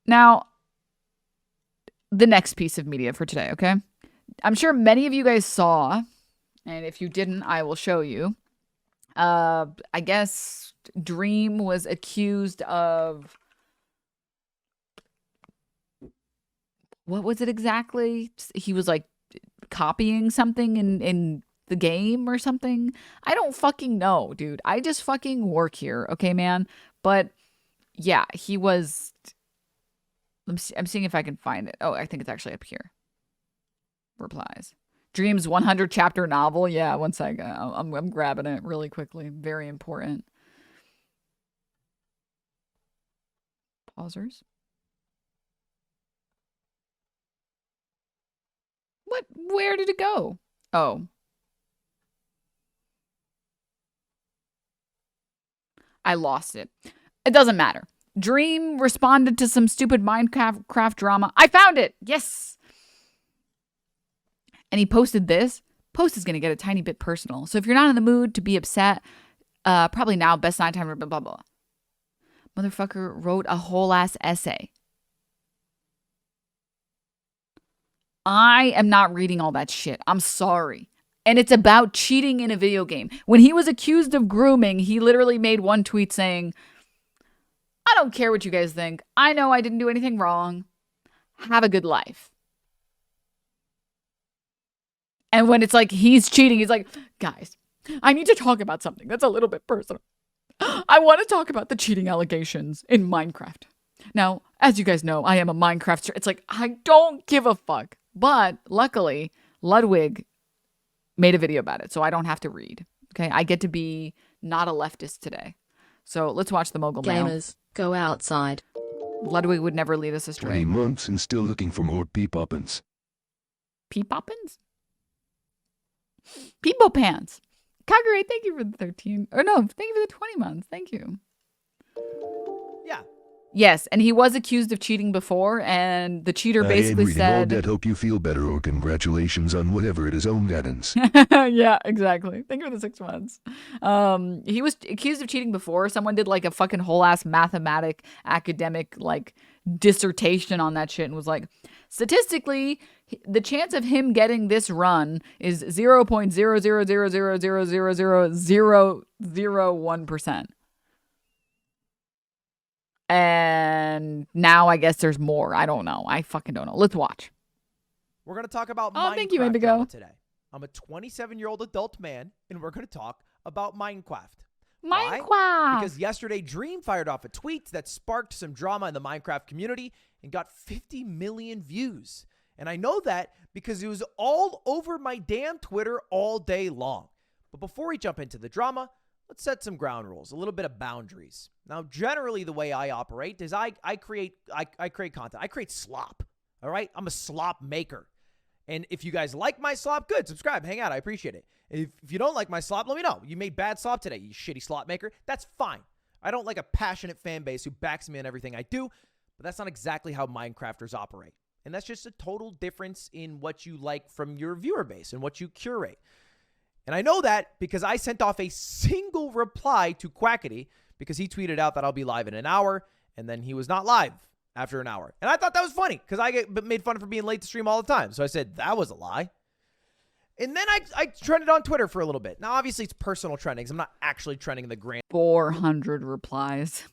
Now, the next piece of media for today, okay? I'm sure many of you guys saw, and if you didn't, I will show you. I guess Dream was accused of... What was it exactly? He was like copying something in the game or something. I don't fucking know, dude. I just fucking work here, okay, man? But yeah, he was... I'm seeing if I can find it. Oh, I think it's actually up here. Replies. Dream's 100 chapter novel. Yeah, one second. I'm grabbing it really quickly. Very important. Pausers. What? Where did it go? Oh. I lost it. It doesn't matter. Dream responded to some stupid Minecraft drama. I found it! Yes! And he posted this. Post is going to get a tiny bit personal. So if you're not in the mood to be upset, probably now, best night time, blah, blah, blah. Motherfucker wrote a whole ass essay. I am not reading all that shit. I'm sorry. And it's about cheating in a video game. When he was accused of grooming, he literally made one tweet saying, I don't care what you guys think. I know I didn't do anything wrong. Have a good life. And when it's like he's cheating, he's like, guys, I need to talk about something that's a little bit personal. I want to talk about the cheating allegations in Minecraft. Now, as you guys know, I am a Minecraft. It's like, I don't give a fuck. But luckily, Ludwig made a video about it, so I don't have to read. Okay, I get to be not a leftist today. So let's watch the Mogul now. Gamers, go outside. Ludwig would never lead us astray. 20 months and still looking for more peepoppins. Peepoppins? Peepo pants. Kagure, thank you for the 13. Or no, thank you for the 20 months. Thank you. Yeah. Yes, and he was accused of cheating before, and the cheater basically said... I hope you feel better, or congratulations on whatever it is on guidance. Yeah, exactly. Thank you for the 6 months. He was accused of cheating before. Someone did like a fucking whole ass mathematic academic like dissertation on that shit and was like, statistically, the chance of him getting this run is 0.00000000001%. And now I guess there's more. I don't know. I fucking don't know. Let's watch. We're going to talk about Minecraft thank you, Indigo. Today. I'm a 27-year-old adult man, and we're going to talk about Minecraft. Minecraft. Why? Because yesterday, Dream fired off a tweet that sparked some drama in the Minecraft community and got 50 million views. And I know that because it was all over my damn Twitter all day long. But before we jump into the drama, let's set some ground rules, a little bit of boundaries. Now, generally, the way I operate is I create content. I create slop, all right? I'm a slop maker. And if you guys like my slop, good. Subscribe, hang out. I appreciate it. If you don't like my slop, let me know. You made bad slop today, you shitty slop maker. That's fine. I don't like a passionate fan base who backs me in everything I do, but that's not exactly how Minecrafters operate. And that's just a total difference in what you like from your viewer base and what you curate. And I know that because I sent off a single reply to Quackity because he tweeted out that I'll be live in an hour, and then he was not live after an hour. And I thought that was funny because I get made fun of for being late to stream all the time. So I said, that was a lie. And then I trended on Twitter for a little bit. Now, obviously, it's personal trending. I'm not actually trending in the grand 400 replies.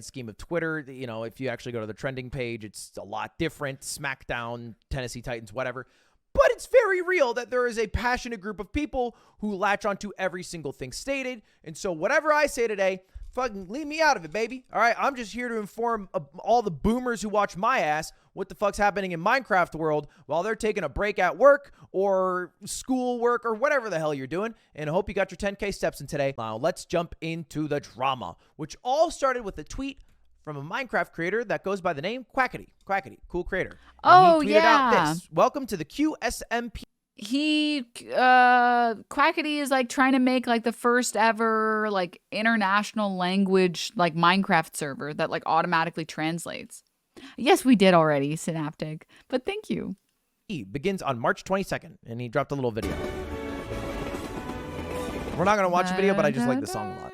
Scheme of Twitter. You know, if you actually go to the trending page, it's a lot different. SmackDown, Tennessee Titans, whatever. But it's very real that there is a passionate group of people who latch onto every single thing stated. And so whatever I say today, fucking leave me out of it, baby. All right, I'm just here to inform all the boomers who watch my ass what the fuck's happening in Minecraft world while they're taking a break at work or school work or whatever the hell you're doing. And I hope you got your 10K steps in today. Now let's jump into the drama, which all started with a tweet from a Minecraft creator that goes by the name Quackity. Quackity, cool creator. And he tweeted out this. Welcome to the Qsmp. Quackity is like trying to make like the first ever like international language like Minecraft server that like automatically translates. Yes, we did already, Synaptic, but thank you. He begins on March 22nd, and he dropped a little video. We're not going to watch the video, but I just like the song a lot.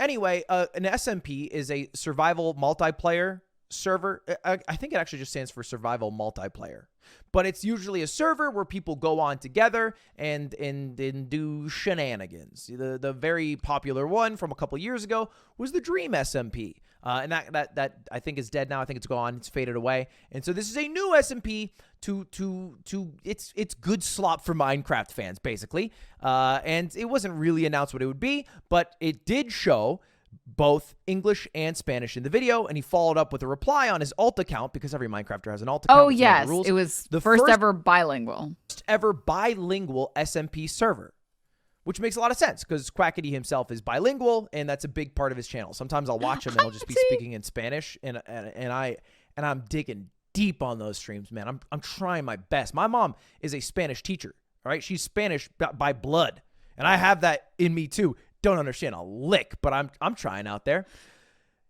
Anyway, an SMP is a survival multiplayer server. I think it actually just stands for survival multiplayer. But it's usually a server where people go on together and do shenanigans. The very popular one from a couple years ago was the Dream SMP. And that I think is dead now. I think it's gone. It's faded away. And so this is a new SMP it's good slop for Minecraft fans, basically. And it wasn't really announced what it would be, but it did show both English and Spanish in the video, and he followed up with a reply on his alt account, because every Minecrafter has an alt account. Oh, yes. It was the first ever bilingual SMP server, which makes a lot of sense because Quackity himself is bilingual, and that's a big part of his channel. Sometimes I'll watch him and he'll just be speaking in Spanish, and I'm digging deep on those streams, man. I'm trying my best. My mom is a Spanish teacher, all right? She's Spanish by blood, and I have that in me too. Don't understand a lick, but I'm trying out there.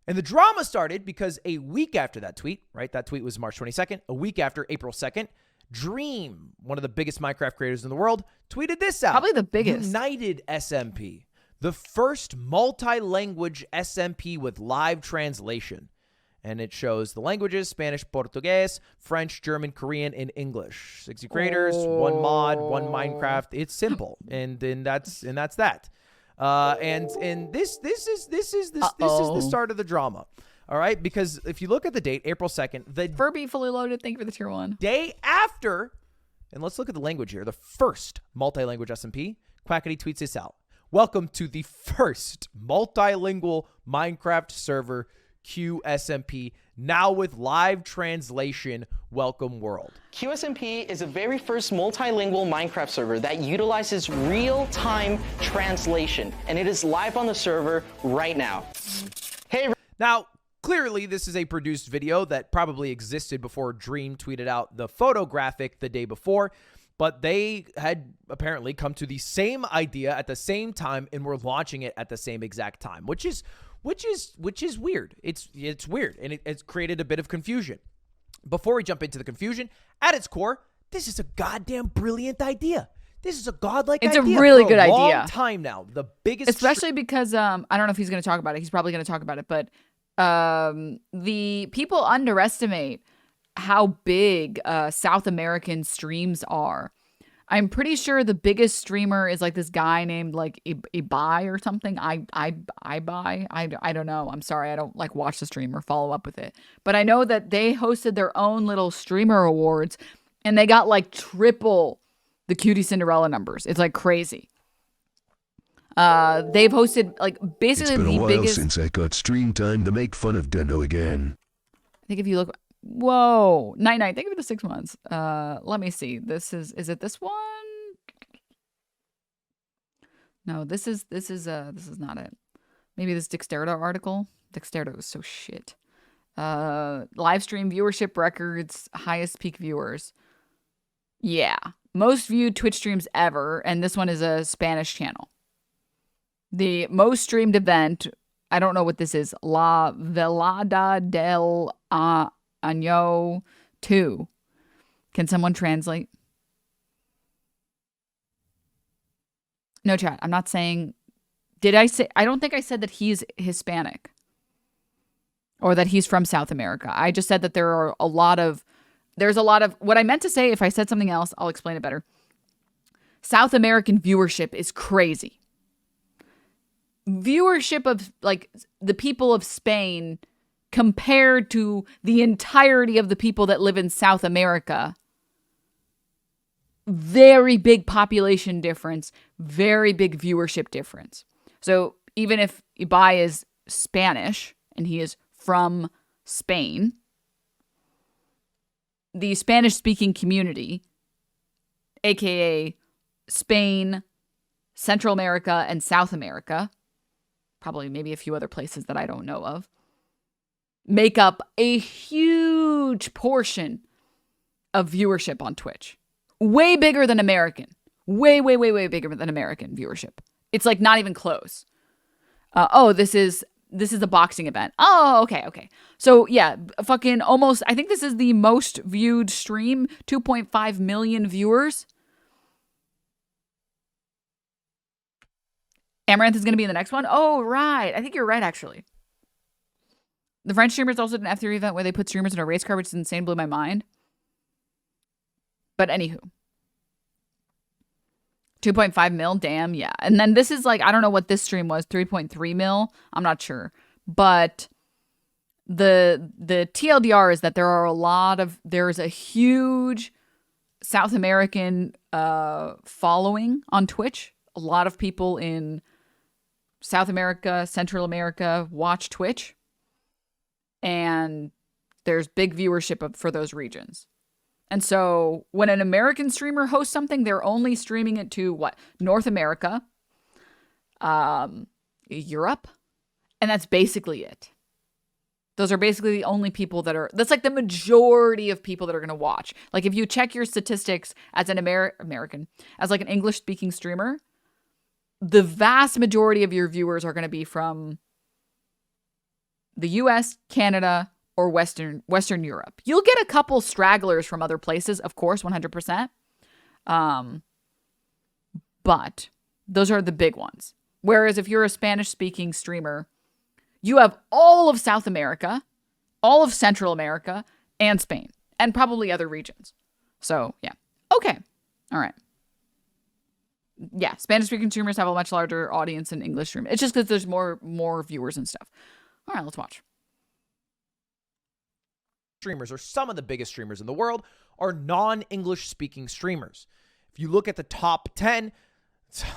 And the drama started because a week after that tweet, right? That tweet was March 22nd. A week after, April 2nd, Dream, one of the biggest Minecraft creators in the world, tweeted this out. Probably the biggest. United SMP, the first multi-language SMP with live translation. And it shows the languages: Spanish, Portuguese, French, German, Korean, and English. 60 creators, one mod, one Minecraft. It's simple, and that's that. And this is the start of the drama. All right, because if you look at the date, April 2nd, the Furby fully loaded. Thank you for the tier 1. Day after, and let's look at the language here. The first multi-language SMP. Quackity tweets this out: "Welcome to the first multilingual Minecraft server, Qsmp, now with live translation. Welcome world." Qsmp is the very first multilingual Minecraft server that utilizes real-time translation, and it is live on the server right now. Hey. Now, clearly, this is a produced video that probably existed before Dream tweeted out the photo graphic the day before, but they had apparently come to the same idea at the same time and were launching it at the same exact time, which is weird. It's weird, and it's created a bit of confusion. Before we jump into the confusion, at its core, this is a goddamn brilliant idea. This is a godlike idea. It's a really good idea. Long time now, the biggest, especially because I don't know if he's going to talk about it. He's probably going to talk about it, but the people underestimate how big South American streams are. I'm pretty sure the biggest streamer is like this guy named like Ibai or something. Ibai. I don't know. I'm sorry. I don't like watch the stream or follow up with it. But I know that they hosted their own little streamer awards, and they got like triple the Cutie Cinderella numbers. It's like crazy. They've hosted like basically the biggest. It's been a while biggest since I got stream time to make fun of Deno again. I think if you look, whoa, night. Thank you for the 6 months. Let me see. Is it this one? No, this is not it. Maybe this Dexterdo article. Dexterdo is so shit. Live stream viewership records, highest peak viewers. Yeah, most viewed Twitch streams ever, and this one is a Spanish channel. The most streamed event, I don't know what this is, La Velada del Año 2. Can someone translate? No, chat. I'm not saying... Did I say... I don't think I said that he's Hispanic. Or that he's from South America. I just said that there are a lot of... There's a lot of... What I meant to say, if I said something else, I'll explain it better. South American viewership is crazy. Viewership of, like, the people of Spain compared to the entirety of the people that live in South America. Very big population difference, very big viewership difference. So even if Ibai is Spanish and he is from Spain, the Spanish-speaking community, aka Spain, Central America, and South America, probably maybe a few other places that I don't know of, make up a huge portion of viewership on Twitch. Way bigger than American. Way bigger than American viewership. It's like not even close. This is a boxing event. Oh, okay. So yeah, fucking almost, I think this is the most viewed stream, 2.5 million viewers. Amaranth is going to be in the next one. Oh, right. I think you're right, actually. The French streamers also did an F3 event where they put streamers in a race car, which is insane, blew my mind. But anywho. 2.5 mil, damn, yeah. And then this is like, I don't know what this stream was, 3.3 mil. I'm not sure. But the TLDR is that there's a huge South American following on Twitch. A lot of people in South America, Central America watch Twitch. And there's big viewership for those regions. And so when an American streamer hosts something, they're only streaming it to what? North America, Europe, and that's basically it. Those are basically the only people that's like the majority of people that are going to watch. Like if you check your statistics as an American, as like an English speaking streamer, the vast majority of your viewers are going to be from the US, Canada, or Western Europe. You'll get a couple stragglers from other places, of course, 100%. But those are the big ones. Whereas if you're a Spanish-speaking streamer, you have all of South America, all of Central America, and Spain, and probably other regions. So, yeah. Okay. All right. Yeah, Spanish-speaking streamers have a much larger audience than English streamers. It's just because there's more viewers and stuff. All right, let's watch. Streamers, or some of the biggest streamers in the world, are non-English speaking streamers. If you look at the top 10,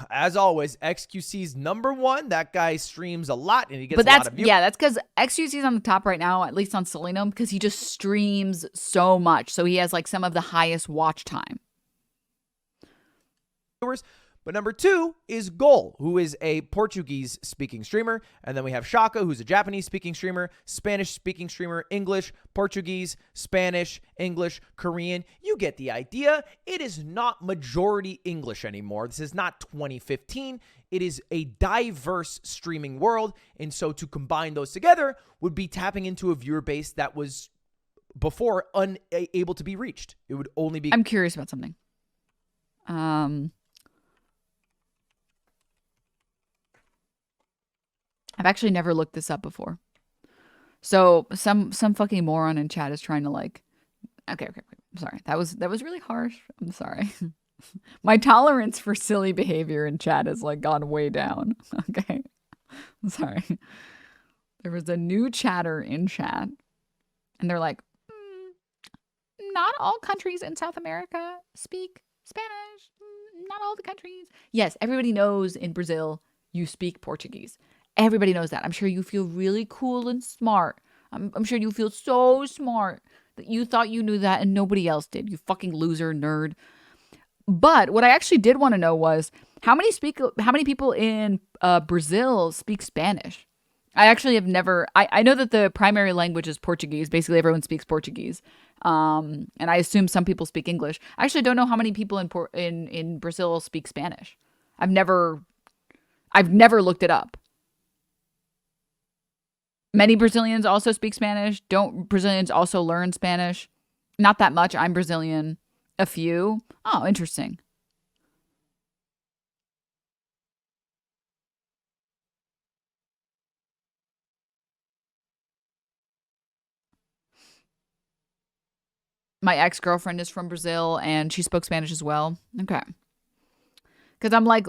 as always, XQC's number one. That guy streams a lot and he gets a lot of views. Yeah, that's because XQC's on the top right now, at least on Selenium, because he just streams so much. So he has like some of the highest watch time. But number two is Gol, who is a Portuguese-speaking streamer. And then we have Shaka, who's a Japanese-speaking streamer, Spanish-speaking streamer, English, Portuguese, Spanish, English, Korean. You get the idea. It is not majority English anymore. This is not 2015. It is a diverse streaming world. And so to combine those together would be tapping into a viewer base that was before unable to be reached. It would only be... I'm curious about something. I've actually never looked this up before. So some fucking moron in chat is trying to like, okay. I'm sorry. That was really harsh. I'm sorry. My tolerance for silly behavior in chat has like gone way down. Okay. I'm sorry. There was a new chatter in chat and they're like, not all countries in South America speak Spanish. Not all the countries. Yes, everybody knows in Brazil you speak Portuguese. Everybody knows that. I'm sure you feel really cool and smart. I'm sure you feel so smart that you thought you knew that and nobody else did. You fucking loser nerd. But what I actually did want to know was how many people in Brazil speak Spanish? I actually have never. I know that the primary language is Portuguese. Basically, everyone speaks Portuguese. And I assume some people speak English. I actually don't know how many people in Brazil speak Spanish. I've never looked it up. Many Brazilians also speak Spanish. Don't Brazilians also learn Spanish? Not that much. I'm Brazilian. A few. Oh, interesting. My ex-girlfriend is from Brazil and she spoke Spanish as well. Okay. Because I'm like,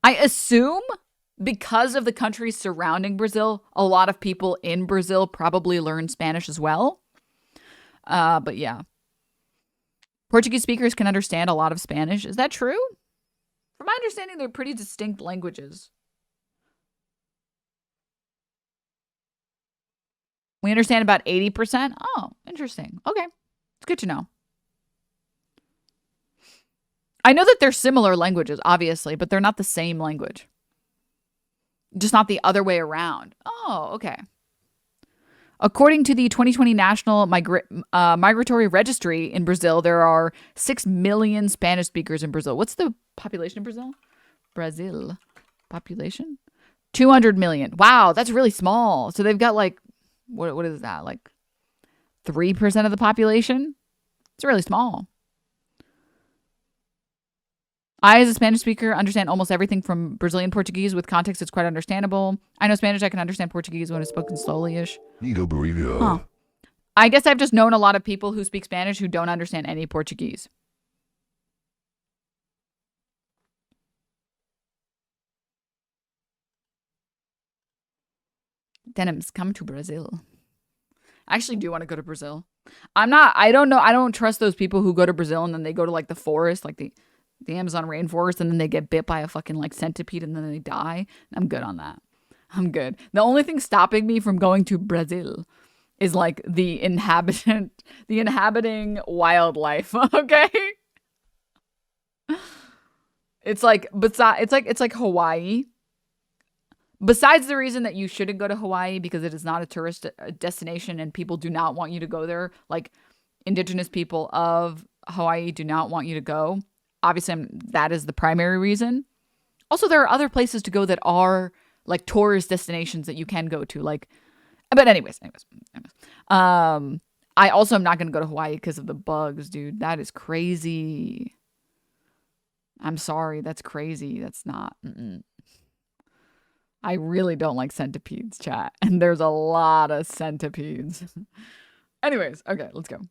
I assume because of the countries surrounding Brazil, a lot of people in Brazil probably learn Spanish as well. But yeah. Portuguese speakers can understand a lot of Spanish. Is that true? From my understanding, they're pretty distinct languages. We understand about 80%. Oh, interesting. Okay. It's good to know. I know that they're similar languages, obviously, but they're not the same language. Just not the other way around. Oh, okay. According to the 2020 National Migratory Registry in Brazil, there are 6 million Spanish speakers in Brazil. What's the population in Brazil? Brazil population? 200 million. Wow, that's really small. So they've got like, what is that? Like 3% of the population? It's really small. I, as a Spanish speaker, understand almost everything from Brazilian Portuguese. With context, it's quite understandable. I know Spanish. I can understand Portuguese when it's spoken slowly-ish. Nido Barriga. Huh. I guess I've just known a lot of people who speak Spanish who don't understand any Portuguese. Denims, come to Brazil. I actually do want to go to Brazil. I don't know. I don't trust those people who go to Brazil and then they go to like the forest, like the Amazon rainforest, and then they get bit by a fucking like centipede and then they die. I'm good on that. I'm good. The only thing stopping me from going to Brazil is like the inhabiting wildlife. Okay. It's like Hawaii. Besides the reason that you shouldn't go to Hawaii because it is not a tourist destination and people do not want you to go there, like indigenous people of Hawaii do not want you to go. Obviously, that is the primary reason. Also, there are other places to go that are like tourist destinations that you can go to. Like, but anyways. I also am not going to go to Hawaii because of the bugs, dude. That is crazy. I'm sorry. That's crazy. That's not. I really don't like centipedes, chat. And there's a lot of centipedes. Anyways, okay, let's go.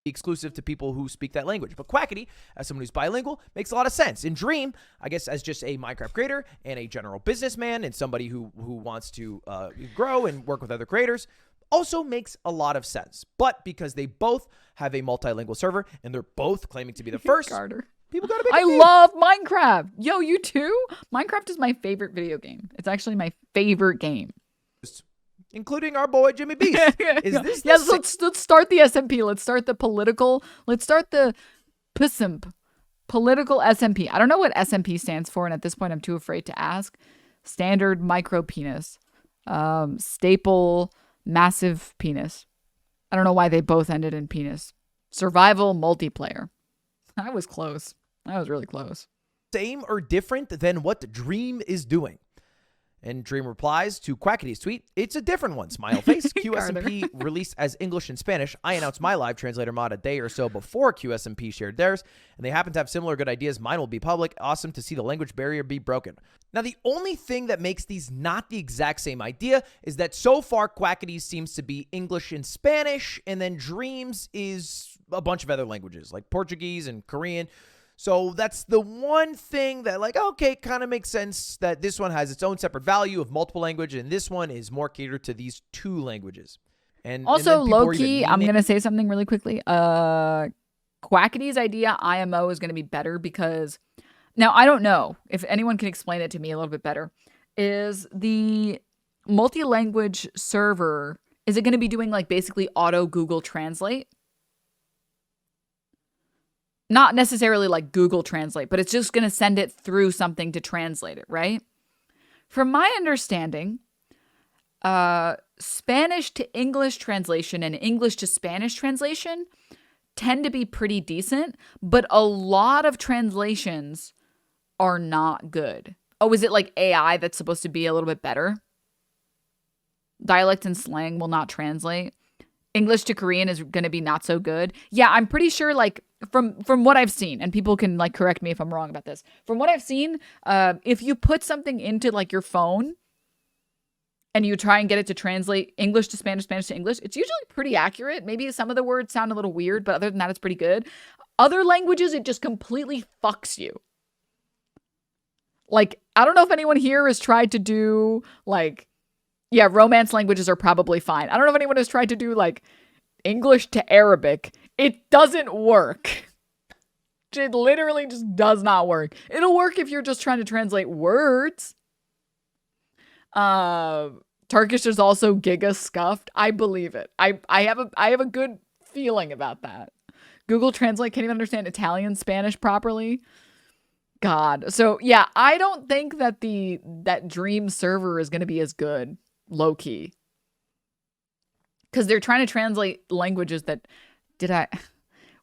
Exclusive to people who speak that language. But Quackity, as someone who's bilingual, makes a lot of sense. In Dream, I guess as just a Minecraft creator and a general businessman and somebody who wants to grow and work with other creators, also makes a lot of sense. But because they both have a multilingual server and they're both claiming to be the first, Carter. People gotta make I love Minecraft. Yo, you too? Minecraft is my favorite video game. It's actually my favorite game. Including our boy Jimmy B. Is this yes, let's start the SMP. Let's start the Qsmp. Political SMP. I don't know what SMP stands for, and at this point I'm too afraid to ask. Standard micro penis. Staple massive penis. I don't know why they both ended in penis. Survival multiplayer. I was close. I was really close. Same or different than what Dream is doing? And Dream replies to Quackity's tweet, it's a different one, smile face. Qsmp released as English and Spanish. I announced my live translator mod a day or so before Qsmp shared theirs, and they happen to have similar good ideas. Mine will be public. Awesome to see the language barrier be broken. Now, the only thing that makes these not the exact same idea is that so far Quackity's seems to be English and Spanish, and then Dreams is a bunch of other languages like Portuguese and Korean. So that's the one thing that, like, okay, kind of makes sense that this one has its own separate value of multiple language, and this one is more catered to these two languages. And also, and low-key, I'm going to say something really quickly. Quackity's idea, IMO, is going to be better because, now, I don't know if anyone can explain it to me a little bit better, is the multi-language server, is it going to be doing, like, basically auto Google Translate? Not necessarily like Google Translate, but it's just going to send it through something to translate it, right? From my understanding, Spanish to English translation and English to Spanish translation tend to be pretty decent, but a lot of translations are not good. Oh, is it like AI that's supposed to be a little bit better? Dialect and slang will not translate. English to Korean is going to be not so good. Yeah, I'm pretty sure, like, from what I've seen, and people can, like, correct me if I'm wrong about this. From what I've seen, if you put something into, like, your phone and you try and get it to translate English to Spanish, Spanish to English, it's usually pretty accurate. Maybe some of the words sound a little weird, but other than that, it's pretty good. Other languages, it just completely fucks you. Like, I don't know if anyone here has tried to do, like, yeah, Romance languages are probably fine. I don't know if anyone has tried to do, like, English to Arabic. It doesn't work. It literally just does not work. It'll work if you're just trying to translate words. Turkish is also giga scuffed. I believe it. I have a good feeling about that. Google Translate can't even understand Italian Spanish properly. God. So yeah, I don't think that that Dream server is going to be as good, low key. Because they're trying to translate languages that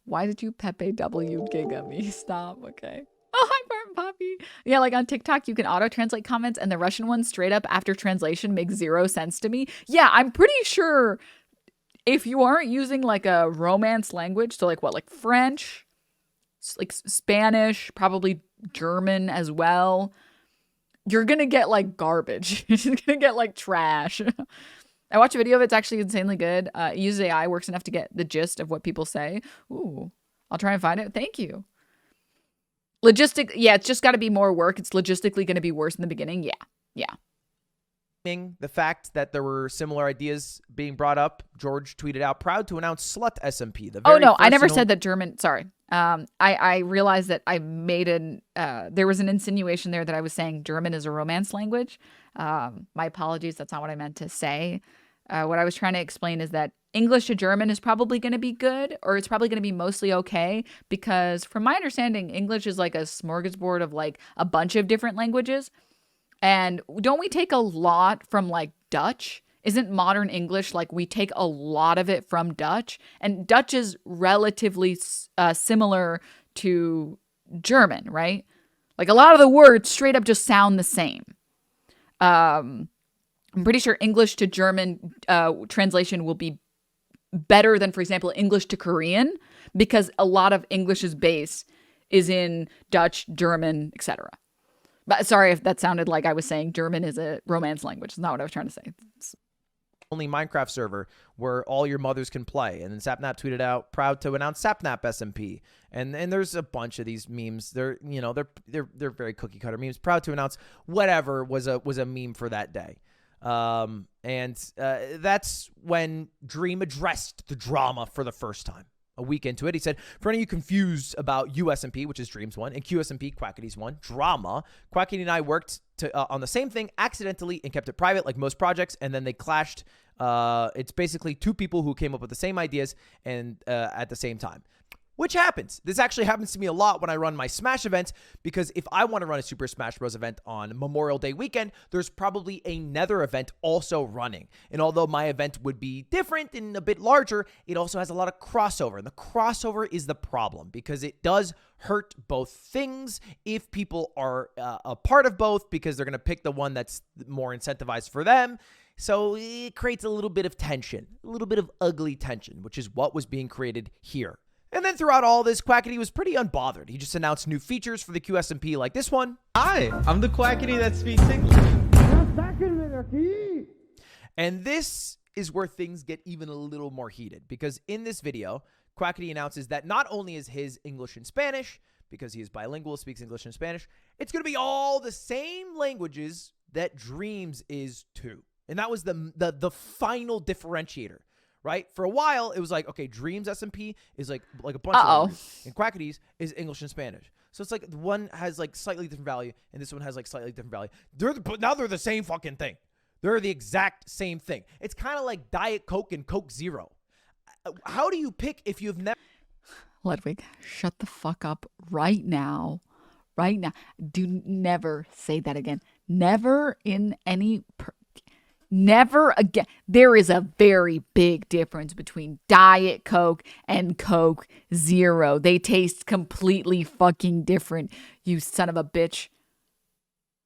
why did you Pepe W giga me? Stop. Okay. Oh, hi, Barton Poppy. Yeah, like on TikTok, you can auto-translate comments, and the Russian one straight up after translation makes 0 sense to me. Yeah, I'm pretty sure if you aren't using like a Romance language, so like what, like French like Spanish, probably German as well, you're going to get like garbage. You're going to get like trash. I watched a video of it. It's actually insanely good. It uses AI, works enough to get the gist of what people say. Ooh, I'll try and find it. Thank you. Yeah, it's just got to be more work. It's logistically going to be worse in the beginning. Yeah. The fact that there were similar ideas being brought up, George tweeted out, proud to announce Slut SMP. Oh, no, I never said that German. Sorry. I realized that I made there was an insinuation there that I was saying German is a Romance language. My apologies. That's not what I meant to say. What I was trying to explain is that English to German is probably going to be good, or it's probably going to be mostly okay, because from my understanding, English is like a smorgasbord of like a bunch of different languages. And don't we take a lot from like Dutch? Isn't modern English like we take a lot of it from Dutch? And Dutch is relatively similar to German, right? Like a lot of the words straight up just sound the same. I'm pretty sure English to German translation will be better than, for example, English to Korean, because a lot of English's base is in Dutch, German, etc. But sorry if that sounded like I was saying German is a Romance language. It's not what I was trying to say. Only Minecraft server where all your mothers can play. And then Sapnap tweeted out, proud to announce Sapnap SMP. And there's a bunch of these memes. They're very cookie cutter memes. Proud to announce whatever was a meme for that day. That's when Dream addressed the drama for the first time. A week into it, he said, for any of you confused about USMP, which is Dreams one, and QSMP, Quackity's one, drama, Quackity and I worked on the same thing accidentally and kept it private like most projects, and then they clashed. It's basically two people who came up with the same ideas and at the same time. Which happens. This actually happens to me a lot when I run my Smash events, because if I want to run a Super Smash Bros. Event on Memorial Day weekend, there's probably another event also running. And although my event would be different and a bit larger, it also has a lot of crossover. And the crossover is the problem, because it does hurt both things if people are a part of both, because they're going to pick the one that's more incentivized for them. So it creates a little bit of tension, a little bit of ugly tension, which is what was being created here. And then throughout all this, Quackity was pretty unbothered. He just announced new features for the QSMP like this one. Hi, I'm the Quackity that speaks English. And this is where things get even a little more heated, because in this video, Quackity announces that not only is his English and Spanish, because he is bilingual, speaks English and Spanish, it's going to be all the same languages that Dreams is too. And that was the final differentiator. Right? For a while, it was like, okay, Dreams SMP is like a bunch of languages, and Quackity's is English and Spanish. So it's like one has like slightly different value, and this one has like slightly different value. But now they're the same fucking thing. They're the exact same thing. It's kind of like Diet Coke and Coke Zero. How do you pick if you've never... Ludwig, shut the fuck up right now. Right now. Do never say that again. Never in any... Never again. There is a very big difference between Diet Coke and Coke Zero. They taste completely fucking different, you son of a bitch.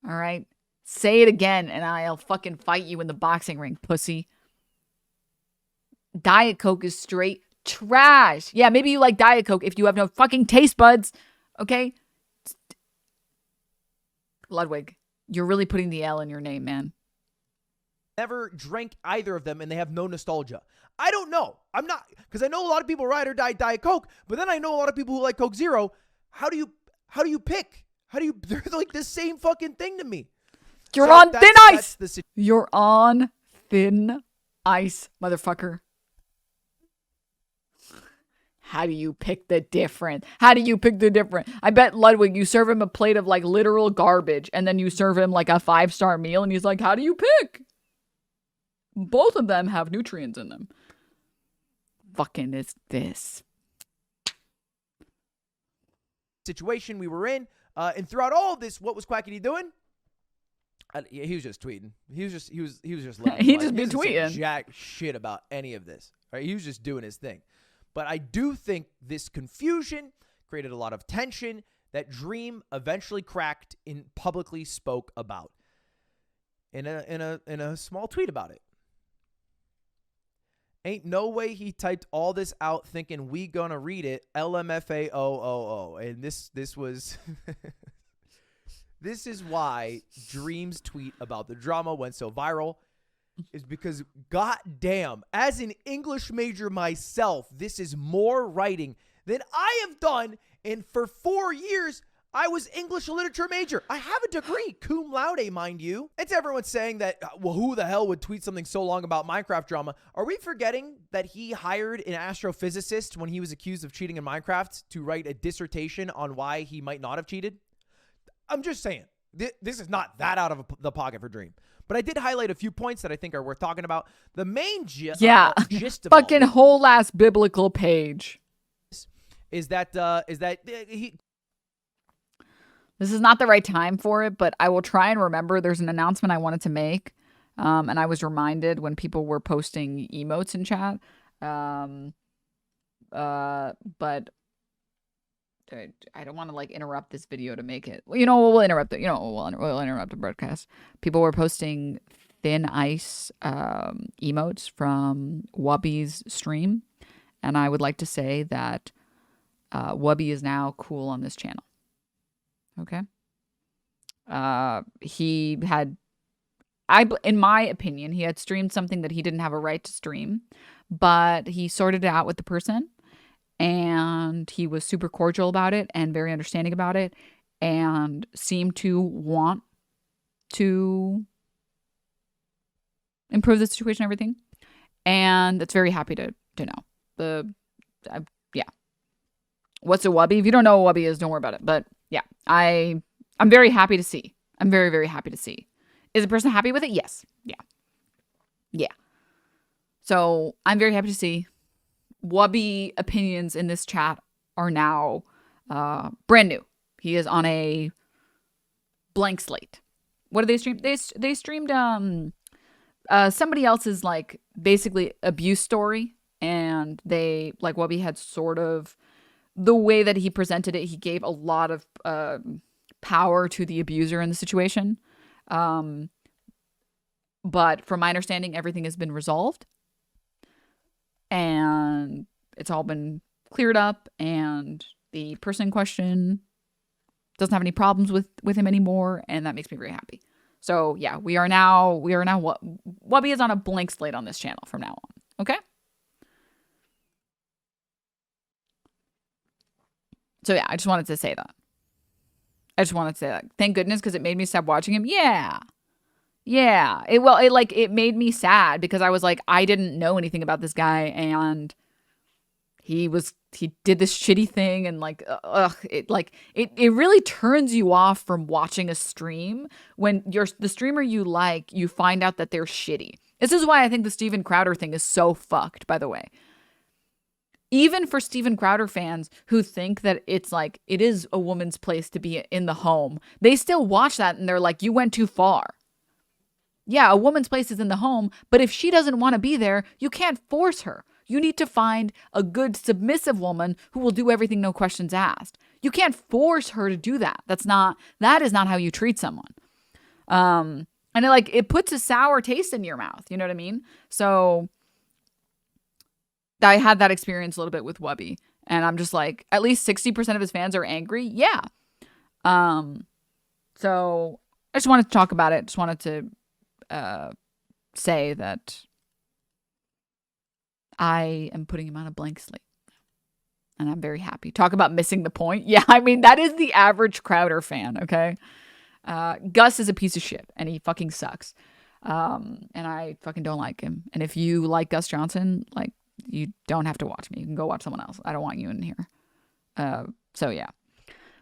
All right? Say it again and I'll fucking fight you in the boxing ring, pussy. Diet Coke is straight trash. Yeah, maybe you like Diet Coke if you have no fucking taste buds. Okay? Ludwig, you're really putting the L in your name, man. Never drank either of them, and they have no nostalgia. I don't know. I'm not, because I know a lot of people ride or die Diet Coke, but then I know a lot of people who like Coke Zero. How do you pick? They're like the same fucking thing to me. You're on thin ice. You're on thin ice, motherfucker. How do you pick the different? I bet Ludwig, you serve him a plate of like literal garbage, and then you serve him like a 5-star meal, and he's like, how do you pick? Both of them have nutrients in them. Fucking is this situation we were in, and throughout all of this, what was Quackity doing? He was just tweeting. He was just living. He just been tweeting jack shit about any of this. Right? He was just doing his thing. But I do think this confusion created a lot of tension that Dream eventually cracked and publicly spoke about in a small tweet about it. Ain't no way he typed all this out thinking we gonna read it. LMFAOOO. And this was this is why Dream's tweet about the drama went so viral, is because goddamn, as an English major myself, this is more writing than I have done. And for 4 years, I was English literature major. I have a degree, cum laude, mind you. It's everyone saying that, well, who the hell would tweet something so long about Minecraft drama? Are we forgetting that he hired an astrophysicist when he was accused of cheating in Minecraft to write a dissertation on why he might not have cheated? I'm just saying, this is not that out of the pocket for Dream. But I did highlight a few points that I think are worth talking about. The main gist of fucking whole ass biblical page is that he. This is not the right time for it, but I will try and remember. There's an announcement I wanted to make, and I was reminded when people were posting emotes in chat. But I don't want to like interrupt this video to make it. You know, we'll interrupt it. You know, we'll interrupt the broadcast. People were posting thin ice emotes from Wubby's stream, and I would like to say that Wubby is now cool on this channel. Okay. He had, in my opinion, he had streamed something that he didn't have a right to stream, but he sorted it out with the person, and he was super cordial about it and very understanding about it, and seemed to want to improve the situation and everything. And it's very happy to know. Yeah. What's a Wubby? If you don't know what a Wubby is, don't worry about it. But yeah, I'm very happy to see. I'm very, very happy to see. Is the person happy with it? Yes. Yeah. Yeah. So I'm very happy to see. Wubby opinions in this chat are now brand new. He is on a blank slate. What did they stream? They streamed somebody else's like basically abuse story, and they like Wubby had sort of the way that he presented it. He gave a lot of power to the abuser in the situation. But from my understanding, everything has been resolved. And it's all been cleared up. And the person in question doesn't have any problems with him anymore. And that makes me very happy. So yeah, we are now Wubby is on a blank slate on this channel from now on. Okay? So yeah, I just wanted to say that. Thank goodness, because it made me stop watching him. Yeah. Yeah. It made me sad because I was like, I didn't know anything about this guy, and he did this shitty thing, and it really turns you off from watching a stream when the streamer you like, you find out that they're shitty. This is why I think the Steven Crowder thing is so fucked, by the way. Even for Steven Crowder fans who think that it's like, it is a woman's place to be in the home, they still watch that and they're like, you went too far. Yeah, a woman's place is in the home, but if she doesn't want to be there, you can't force her. You need to find a good submissive woman who will do everything, no questions asked. You can't force her to do that. That is not how you treat someone. And it puts a sour taste in your mouth. You know what I mean? So I had that experience a little bit with Wubby, and I'm just like, at least 60% of his fans are angry. Yeah. So I just wanted to talk about it. Just wanted to say that I am putting him on a blank slate, and I'm very happy. Talk about missing the point. Yeah, I mean, that is the average Crowder fan. Okay. Gus is a piece of shit, and he fucking sucks. And I fucking don't like him. And if you like Gus Johnson, like, you don't have to watch me. You can go watch someone else. I don't want you in here. So yeah.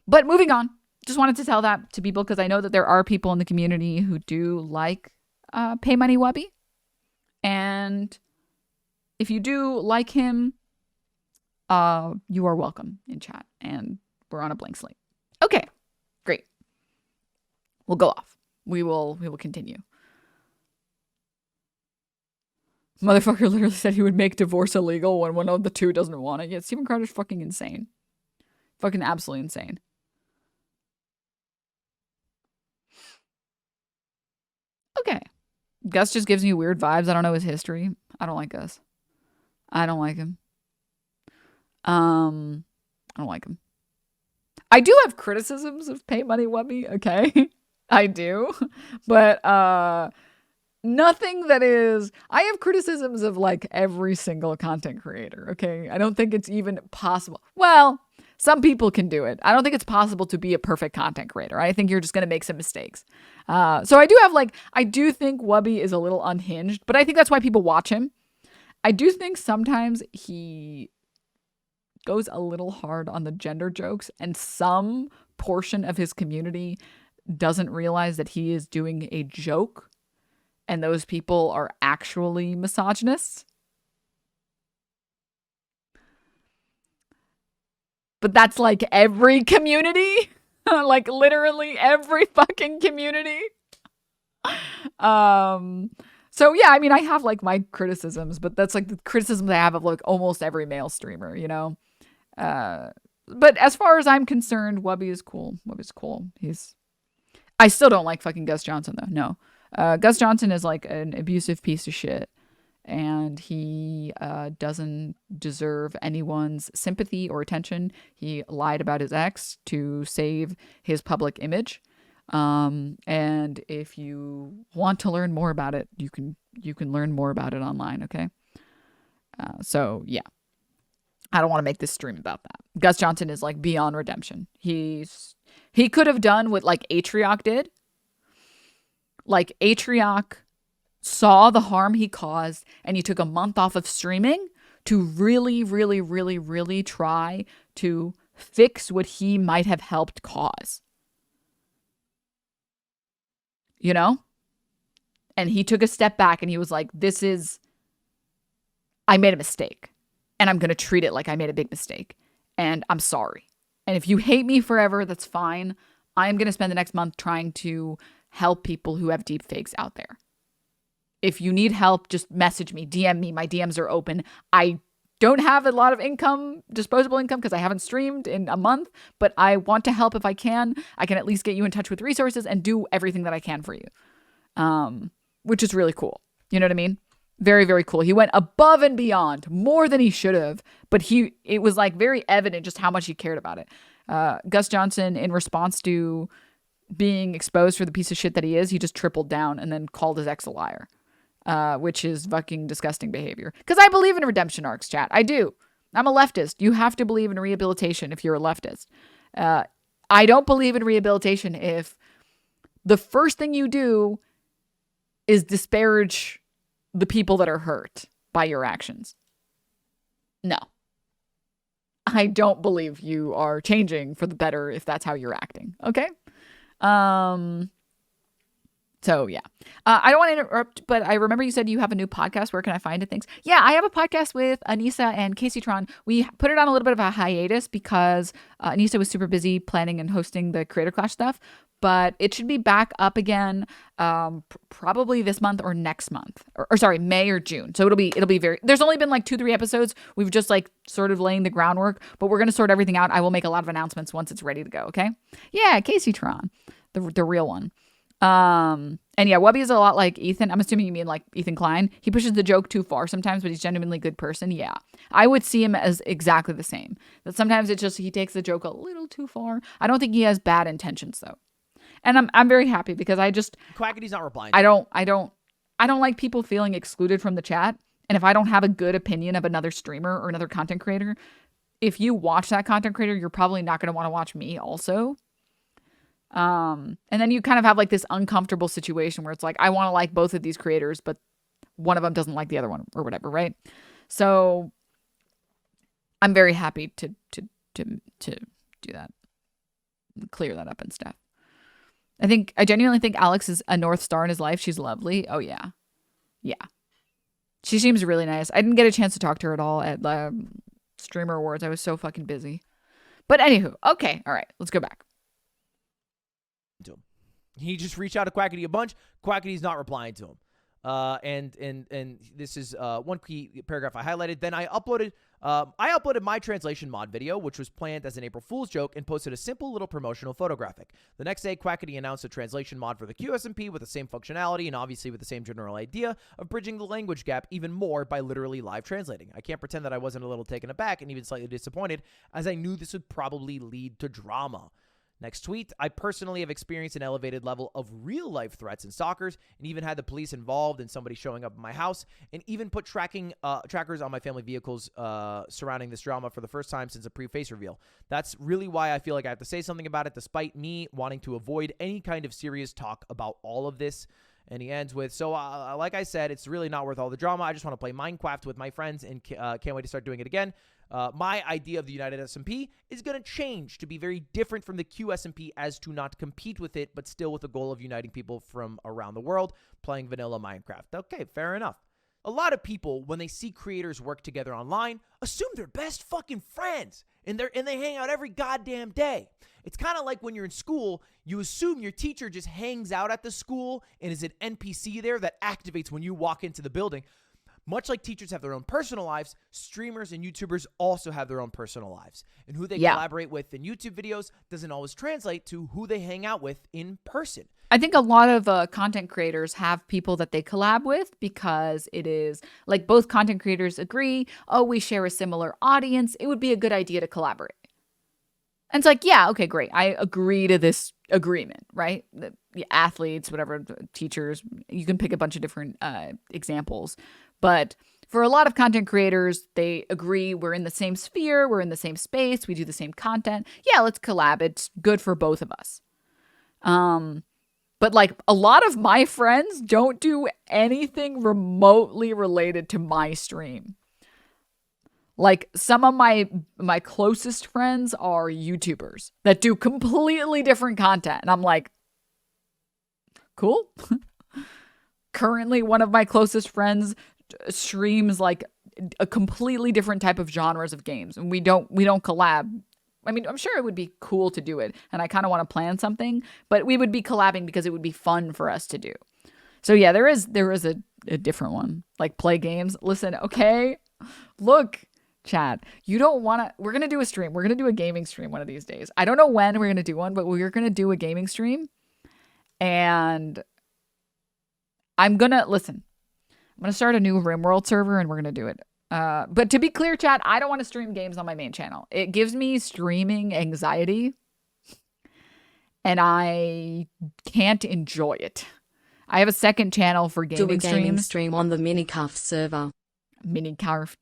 But moving on. Just wanted to tell that to people because I know that there are people in the community who do like Pay Money Wubby. And if you do like him, you are welcome in chat. And we're on a blank slate. Okay. Great. We'll go off. We will continue. Motherfucker literally said he would make divorce illegal when one of the two doesn't want it. Yeah, Steven Crowder's fucking insane. Fucking absolutely insane. Okay. Gus just gives me weird vibes. I don't know his history. I don't like Gus. I don't like him. I don't like him. I do have criticisms of Pay Money Webby, okay? I do. But nothing that is... I have criticisms of like every single content creator, okay? I don't think it's even possible. Well, some people can do it. I don't think it's possible to be a perfect content creator. I think you're just going to make some mistakes. So I do think Wubby is a little unhinged, but I think that's why people watch him. I do think sometimes he goes a little hard on the gender jokes, and some portion of his community doesn't realize that he is doing a joke, and those people are actually misogynists. But that's like every community. Like literally every fucking community. So yeah, I mean, I have like my criticisms, but that's like the criticisms I have of like almost every male streamer, you know? But as far as I'm concerned, Wubby is cool. Wubby's cool. I still don't like fucking Gus Johnson though. No. Gus Johnson is like an abusive piece of shit, and he doesn't deserve anyone's sympathy or attention. He lied about his ex to save his public image. And if you want to learn more about it, you can learn more about it online. Okay. So yeah, I don't want to make this stream about that. Gus Johnson is like beyond redemption. He could have done what like Atrioc did. Like Atrioc saw the harm he caused, and he took a month off of streaming to really, really, really, really try to fix what he might have helped cause. You know? And he took a step back and he was like, I made a mistake, and I'm going to treat it like I made a big mistake, and I'm sorry. And if you hate me forever, that's fine. I'm going to spend the next month trying to help people who have deep fakes out there. If you need help, just message me, DM me. My DMs are open. I don't have a lot of disposable income, because I haven't streamed in a month, but I want to help if I can. I can at least get you in touch with resources and do everything that I can for you. Which is really cool. You know what I mean? Very, very cool. He went above and beyond, more than he should have, but it was like very evident just how much he cared about it. Gus Johnson, in response to being exposed for the piece of shit that he is, he just tripled down and then called his ex a liar. Which is fucking disgusting behavior. Because I believe in redemption arcs, chat. I do. I'm a leftist. You have to believe in rehabilitation if you're a leftist. I don't believe in rehabilitation if the first thing you do is disparage the people that are hurt by your actions. No. I don't believe you are changing for the better if that's how you're acting. Okay? So yeah, I don't want to interrupt, but I remember you said you have a new podcast. Where can I find it? Thanks. Yeah, I have a podcast with Anissa and Casey Tron. We put it on a little bit of a hiatus because Anissa was super busy planning and hosting the Creator Clash stuff, but it should be back up again probably this month or next month, or sorry, May or June. So it'll be very. There's only been like 2-3 episodes. We've just like sort of laying the groundwork, but we're gonna sort everything out. I will make a lot of announcements once it's ready to go. Okay? Yeah, Casey Tron, the real one. And yeah, Wubby is a lot like Ethan. I'm assuming you mean like Ethan Klein. He pushes the joke too far sometimes, but he's genuinely a good person. Yeah. I would see him as exactly the same. That sometimes it's just he takes the joke a little too far. I don't think he has bad intentions though. And I'm very happy because Quackity's not replying. I don't like people feeling excluded from the chat. And if I don't have a good opinion of another streamer or another content creator, if you watch that content creator, you're probably not going to want to watch me also. And then you kind of have like this uncomfortable situation where it's like, I want to like both of these creators, but one of them doesn't like the other one or whatever. Right. So I'm very happy to do that, clear that up and stuff. I genuinely think Alex is a North Star in his life. She's lovely. Oh yeah. Yeah. She seems really nice. I didn't get a chance to talk to her at all at the Streamer Awards. I was so fucking busy, but anywho, okay. All right, let's go back. To him. He just reached out to Quackity a bunch. Quackity's not replying to him. And this is one key paragraph I highlighted. Then I uploaded my translation mod video, which was planned as an April Fool's joke, and posted a simple little promotional photographic. The next day, Quackity announced a translation mod for the Qsmp with the same functionality and obviously with the same general idea of bridging the language gap even more by literally live translating. I can't pretend that I wasn't a little taken aback and even slightly disappointed, as I knew this would probably lead to drama. Next tweet, I personally have experienced an elevated level of real-life threats and stalkers, and even had the police involved in somebody showing up at my house, and even put trackers on my family vehicles surrounding this drama for the first time since a pre-face reveal. That's really why I feel like I have to say something about it, despite me wanting to avoid any kind of serious talk about all of this. And he ends with, so like I said, it's really not worth all the drama. I just want to play Minecraft with my friends and can't wait to start doing it again. My idea of the United SMP is going to change to be very different from the Qsmp, as to not compete with it, but still with the goal of uniting people from around the world playing vanilla Minecraft. Okay, fair enough. A lot of people, when they see creators work together online, assume they're best fucking friends, and they hang out every goddamn day. It's kind of like when you're in school, you assume your teacher just hangs out at the school and is an NPC there that activates when you walk into the building. Much like teachers have their own personal lives, streamers and YouTubers also have their own personal lives. And who they collaborate with in YouTube videos doesn't always translate to who they hang out with in person. I think a lot of content creators have people that they collab with because it is like both content creators agree, oh, we share a similar audience. It would be a good idea to collaborate. And it's like, yeah, okay, great. I agree to this agreement, right? The athletes, whatever, teachers, you can pick a bunch of different examples. But for a lot of content creators, they agree we're in the same sphere, we're in the same space, we do the same content. Yeah, let's collab. It's good for both of us. But like a lot of my friends don't do anything remotely related to my stream. Like some of my closest friends are YouTubers that do completely different content. And I'm like, cool. Currently, one of my closest friends streams like a completely different type of genres of games, and we don't collab. I mean, I'm sure it would be cool to do it, and I kind of want to plan something, but we would be collabing because it would be fun for us to do. So yeah, there is a different one, like play games. Listen, okay, look, chat, you don't want to, we're going to do a stream. We're going to do a gaming stream one of these days. I don't know when we're going to do one, but we're going to do a gaming stream. And I'm going to start a new RimWorld server and we're going to do it. But to be clear, chat, I don't want to stream games on my main channel. It gives me streaming anxiety and I can't enjoy it. I have a second channel for gaming streams. Do a gaming stream on the Minicarft server. Minicarft.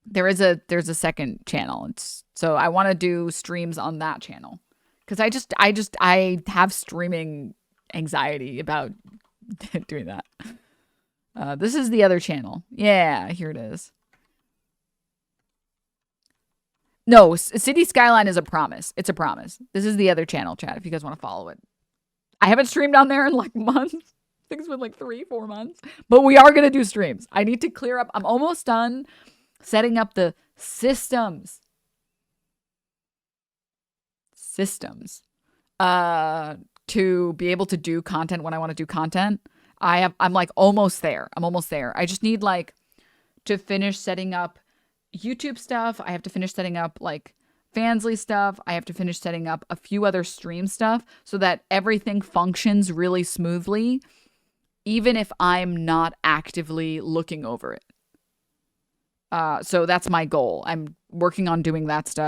There's a second channel. So I want to do streams on that channel because I have streaming anxiety about doing that. This is the other channel. Yeah, here it is. No, City Skyline is a promise. It's a promise. This is the other channel, chat, if you guys want to follow it. I haven't streamed on there in like months. I think it's been like 3-4 months. But we are going to do streams. I need to clear up. I'm almost done setting up the systems. To be able to do content when I want to do content. I'm like almost there. I just need like to finish setting up YouTube stuff. I have to finish setting up like Fansly stuff. I have to finish setting up a few other stream stuff so that everything functions really smoothly, even if I'm not actively looking over it. So that's my goal. I'm working on doing that stuff.